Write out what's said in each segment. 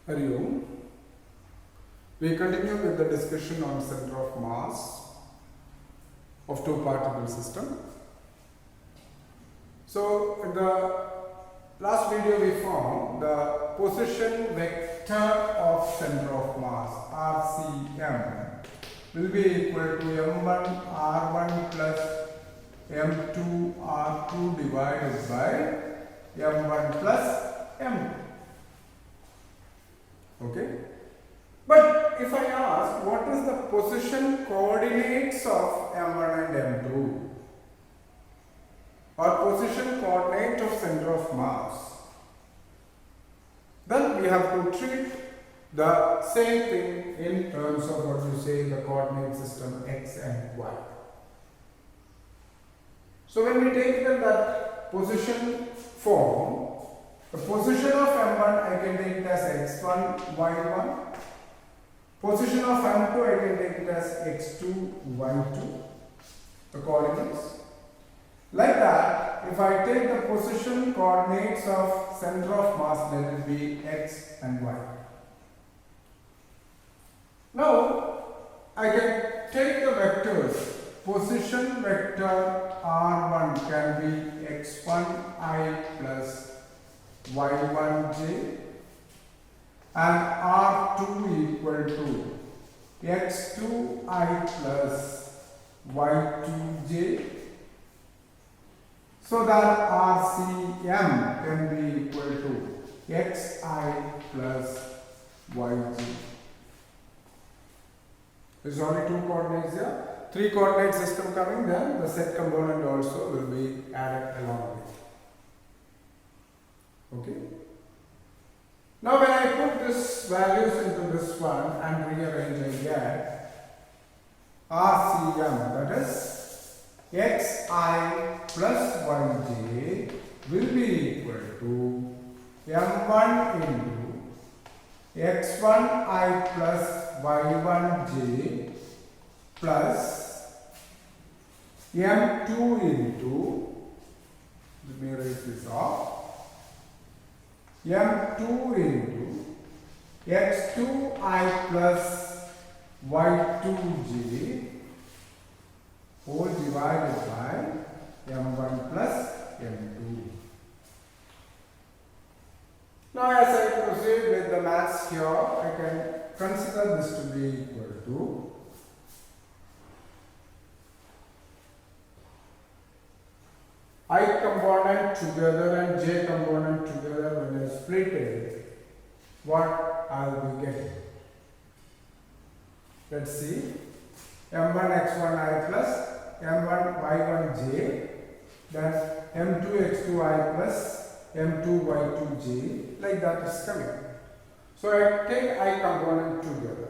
Hari Om. We continue with the discussion on center of mass of two particle system. So in the last video we found the position vector of center of mass RCM will be equal to m1 r1 plus m2 r2 divided by m1 plus m2. Okay. But if I ask what is the position coordinates of m1 and m2 or position coordinate of center of mass, then we have to treat the same thing in terms of what you say the coordinate system x and y. So when we take it in that position form, the position of m1 I can take it as x1, y1. Position of m2 I can take it as x2, y2, the coordinates. Like that, if I take the position coordinates of center of mass, let it be x and y. Now, I can take the vectors. Position vector r1 can be x1i plus y1j and r2 equal to x2i plus y2j, so that RCM can be equal to xi plus yj. There is only two coordinates here. Three coordinate system coming, then the set component also will be added along with. Okay. Now when I put this values into this one and rearrange, I get RCM, that is xi plus yj will be equal to m1 into x1i plus y1j plus m2 into, let me erase this off, m2 into x2i plus y2j whole divided by m1 plus m2. Now as I proceed with the maths here, I can consider this to be equal to I component together and j component together. When I split it, what I will be getting? Let's see. m1 x1i plus m1 y1j, then m2 x2i plus m2 y2j, like that is coming. So I take I component together.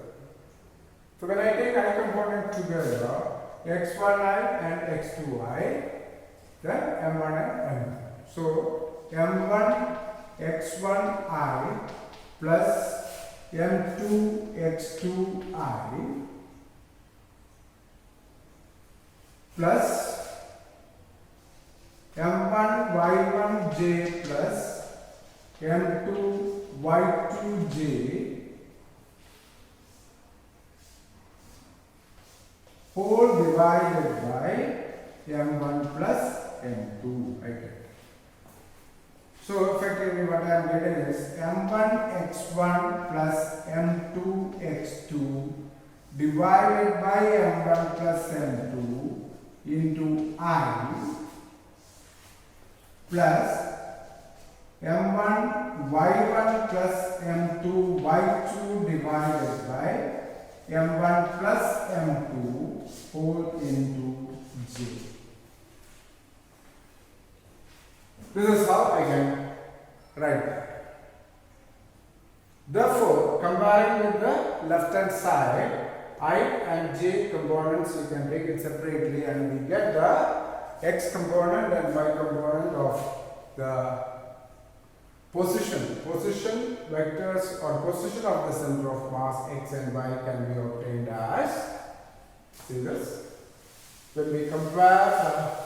So when I take I component together, x1i and x2i, then m1 and m2. So m1 x1i plus m2 x2i plus m1 y1j plus m2 y2j whole divided by m1 plus m2 I get. So effectively what I am getting is m1 x1 plus m2 x2 divided by m1 plus m2 into I plus m1 y1 plus m2 y2 divided by m1 plus m2 whole into j. This is how I can write that. Therefore, comparing with the left hand side, I and j components you can take it separately and we get the x component and y component of the position vectors or position of the center of mass x and y can be obtained as, see this, when we compare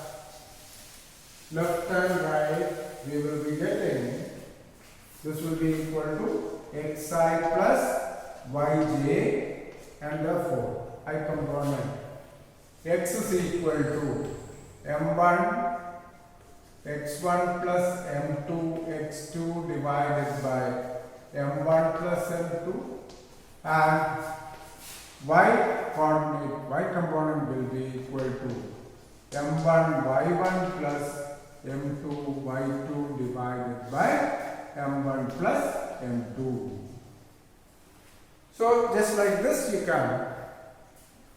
left and right, we will be getting This will be equal to xi plus yj and therefore I component x is equal to m1 x1 plus m2 x2 divided by m1 plus m2 and y component will be equal to m1 y1 plus m2 y2 divided by m1 plus m2. So just like this you can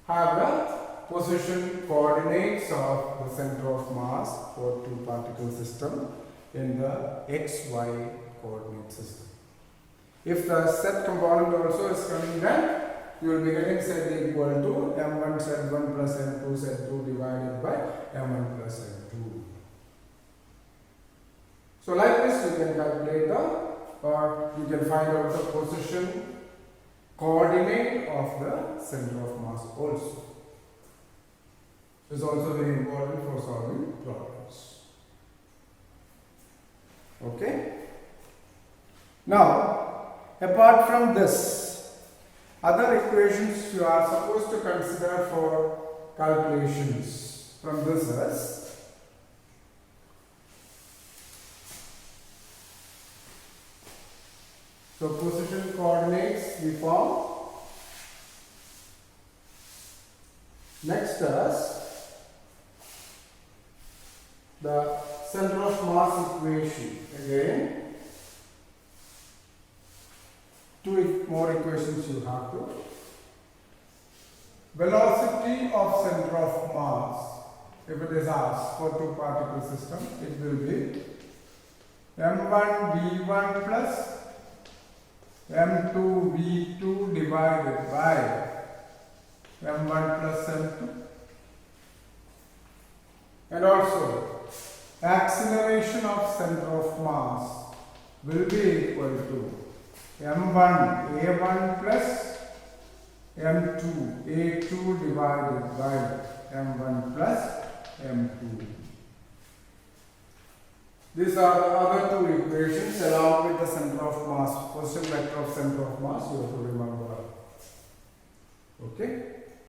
have the position coordinates of the center of mass for two particle system in the xy coordinate system. If the set component also is coming, then you will be getting z equal to m1 z1 plus m2 z2 divided by m1 plus m2. So like this you can calculate the or you can find out the position coordinate of the center of mass also. This is also very important for solving problems. Okay. Now, apart from this, other equations you are supposed to consider for calculations from this is so position coordinates we form. Next is the center of mass equation. Again, two more equations you have to. Velocity of center of mass, if it is asked for two particle system, it will be m1 v1 plus m2 v2 divided by m1 plus m2, and also acceleration of center of mass will be equal to m1 a1 plus m2 a2 divided by m1 plus m2. These are the other two equations along with the center of mass, position vector of center of mass you have to remember. Okay.